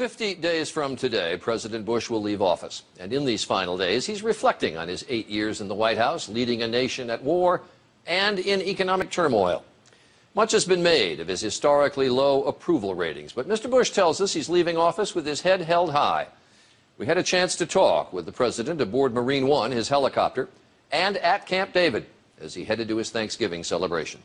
50 days from today, President Bush will leave office. And in these final days, he's reflecting on his 8 years in the White House, leading a nation at war and in economic turmoil. Much has been made of his historically low approval ratings, but Mr. Bush tells us he's leaving office with his head held high. We had a chance to talk with the president aboard Marine One, his helicopter, and at Camp David as he headed to his Thanksgiving celebration.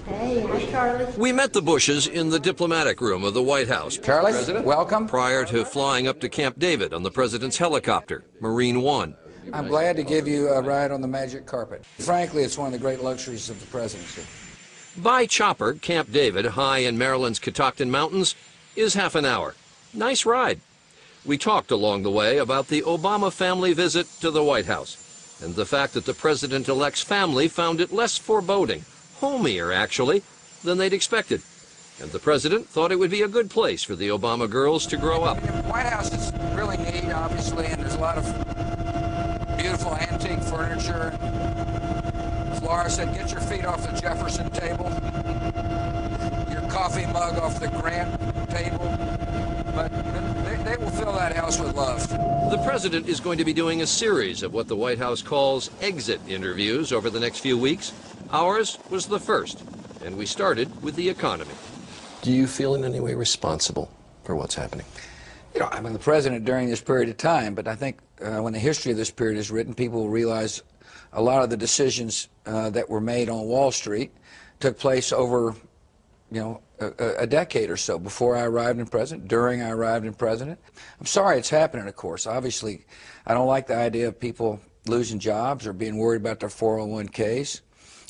Hey, hi, Charlie. We met the Bushes in the diplomatic room of the White House. Charlie, President, welcome. Prior to flying up to Camp David on the president's helicopter, Marine One. I'm glad to give you a ride on the magic carpet. Frankly, it's one of the great luxuries of the presidency. By chopper, Camp David, high in Maryland's Catoctin Mountains, is half an hour. Nice ride. We talked along the way about the Obama family visit to the White House and the fact that the president-elect's family found it less foreboding, homier actually, than they'd expected. And the president thought it would be a good place for the Obama girls to grow up. The White House is really neat, obviously, and there's a lot of beautiful antique furniture. As Laura said, get your feet off the Jefferson table, your coffee mug off the Grant table, but they will fill that house with love. The president is going to be doing a series of what the White House calls exit interviews over the next few weeks. Ours was the first, and we started with the economy. Do you feel in any way responsible for what's happening? You know, I'm the president during this period of time, but I think when the history of this period is written, people will realize a lot of the decisions that were made on Wall Street took place over, you know, a decade or so before I arrived in president, during I arrived in president. I'm sorry it's happening, of course. Obviously, I don't like the idea of people losing jobs or being worried about their 401ks.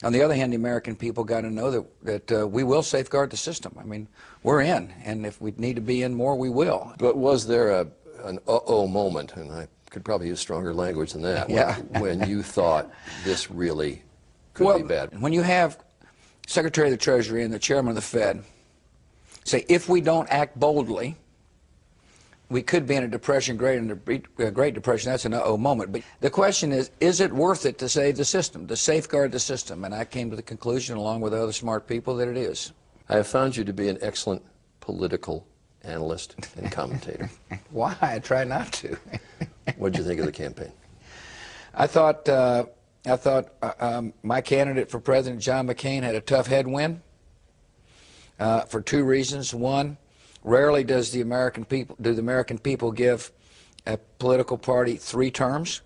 On the other hand, the American people got to know that we will safeguard the system. I mean, we're in, and if we need to be in more, we will. But was there an uh-oh moment, and I could probably use stronger language than that, yeah. when you thought this really could be bad? When you have Secretary of the Treasury and the Chairman of the Fed say, if we don't act boldly, we could be in a depression, Great Depression. That's an uh-oh moment. But the question is it worth it to save the system, to safeguard the system? And I came to the conclusion, along with other smart people, that it is. I have found you to be an excellent political analyst and commentator. Why? I try not to. What did you think of the campaign? I thought my candidate for president, John McCain, had a tough headwind for two reasons. One, rarely do the American people give a political party 3 terms.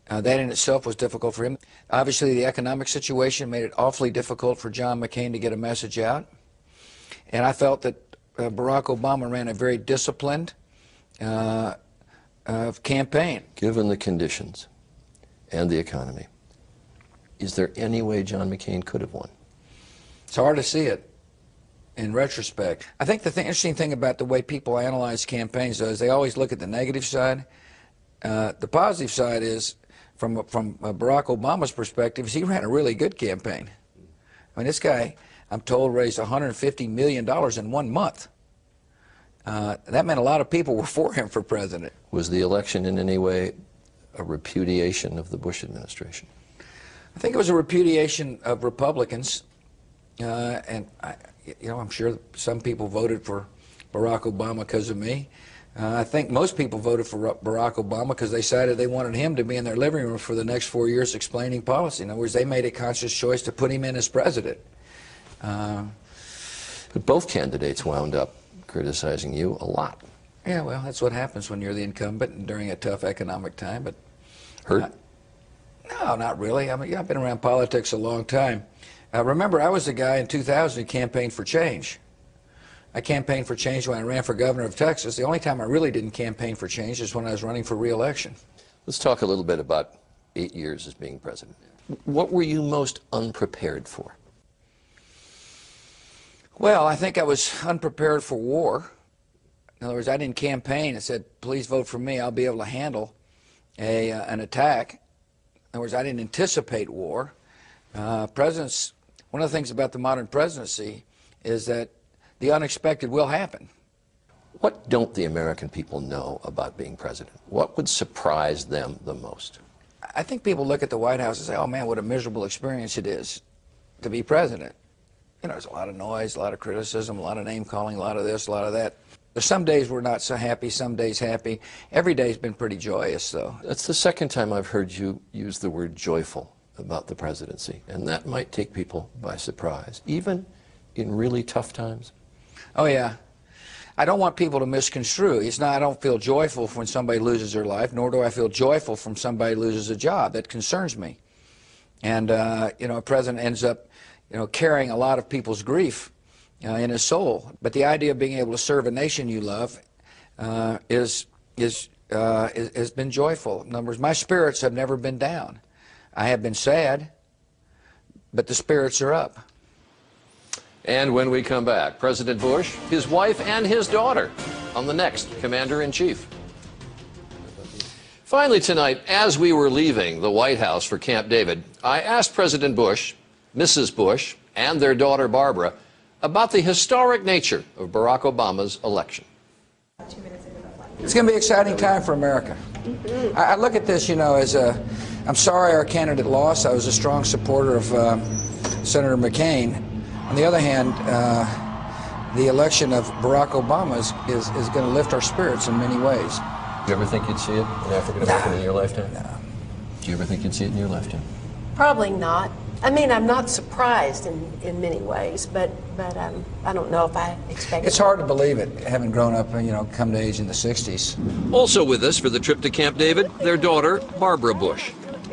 That in itself was difficult for him. Obviously, the economic situation made it awfully difficult for John McCain to get a message out. And I felt that Barack Obama ran a very disciplined campaign. Given the conditions and the economy, is there any way John McCain could have won? It's hard to see it in retrospect. I think the interesting thing about the way people analyze campaigns, though, is they always look at the negative side. The positive side is, from Barack Obama's perspective, is he ran a really good campaign. I mean, this guy, I'm told, raised $150 million in 1 month. That meant a lot of people were for him for president. Was the election in any way a repudiation of the Bush administration? I think it was a repudiation of Republicans, and I'm sure some people voted for Barack Obama because of me. I think most people voted for Barack Obama because they decided they wanted him to be in their living room for the next 4 years explaining policy. In other words, they made a conscious choice to put him in as president. But both candidates wound up criticizing you a lot. Yeah, well, that's what happens when you're the incumbent during a tough economic time. But hurt? No, not really. I mean, I've been around politics a long time. Remember, I was the guy in 2000 who campaigned for change. I campaigned for change when I ran for governor of Texas. The only time I really didn't campaign for change is when I was running for re-election. Let's talk a little bit about 8 years as being president. What were you most unprepared for? Well, I think I was unprepared for war. In other words, I didn't campaign and said, please vote for me, I'll be able to handle an attack. In other words, I didn't anticipate war. One of the things about the modern presidency is that the unexpected will happen. What don't the American people know about being president? What would surprise them the most? I think people look at the White House and say, oh man, what a miserable experience it is to be president. there's a lot of noise, a lot of criticism, a lot of name calling, a lot of this, a lot of that. There's some days we're not so happy, some days happy. Every day's been pretty joyous, though. That's the second time I've heard you use the word joyful about the presidency, and that might take people by surprise, even in really tough times. Oh, yeah. I don't want people to misconstrue. It's not I don't feel joyful when somebody loses their life, nor do I feel joyful when somebody loses a job. That concerns me. And, a president ends up, carrying a lot of people's grief in his soul. But the idea of being able to serve a nation you love has been joyful. In other words, my spirits have never been down. I have been sad, but the spirits are up. And when we come back, President Bush, his wife, and his daughter on the next Commander-in-Chief. Finally tonight, as we were leaving the White House for Camp David, I asked President Bush, Mrs. Bush, and their daughter Barbara about the historic nature of Barack Obama's election. It's going to be an exciting time for America. I look at this, as I'm sorry our candidate lost. I was a strong supporter of Senator McCain. On the other hand, the election of Barack Obama is going to lift our spirits in many ways. Do you ever think you'd see it in African-American in your lifetime? No. Do you ever think you'd see it in your lifetime? Probably not. I mean, I'm not surprised in many ways, but I don't know if I expected. It's hard to believe it, having grown up, come to age in the 60s. Also with us for the trip to Camp David, their daughter, Barbara Bush.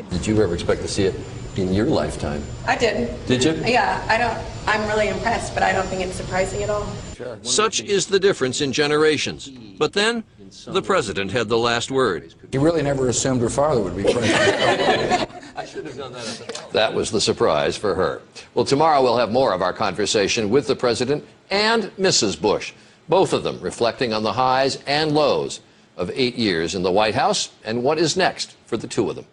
Did you ever expect to see it in your lifetime? I did. Did you? Yeah, I'm really impressed, but I don't think it's surprising at all. Sure. Such is the difference in generations. But then, the president had the last word. He really never assumed her father would be president. I should have done that. That was the surprise for her. Well, tomorrow we'll have more of our conversation with the president and Mrs. Bush, both of them reflecting on the highs and lows of 8 years in the White House and what is next for the two of them.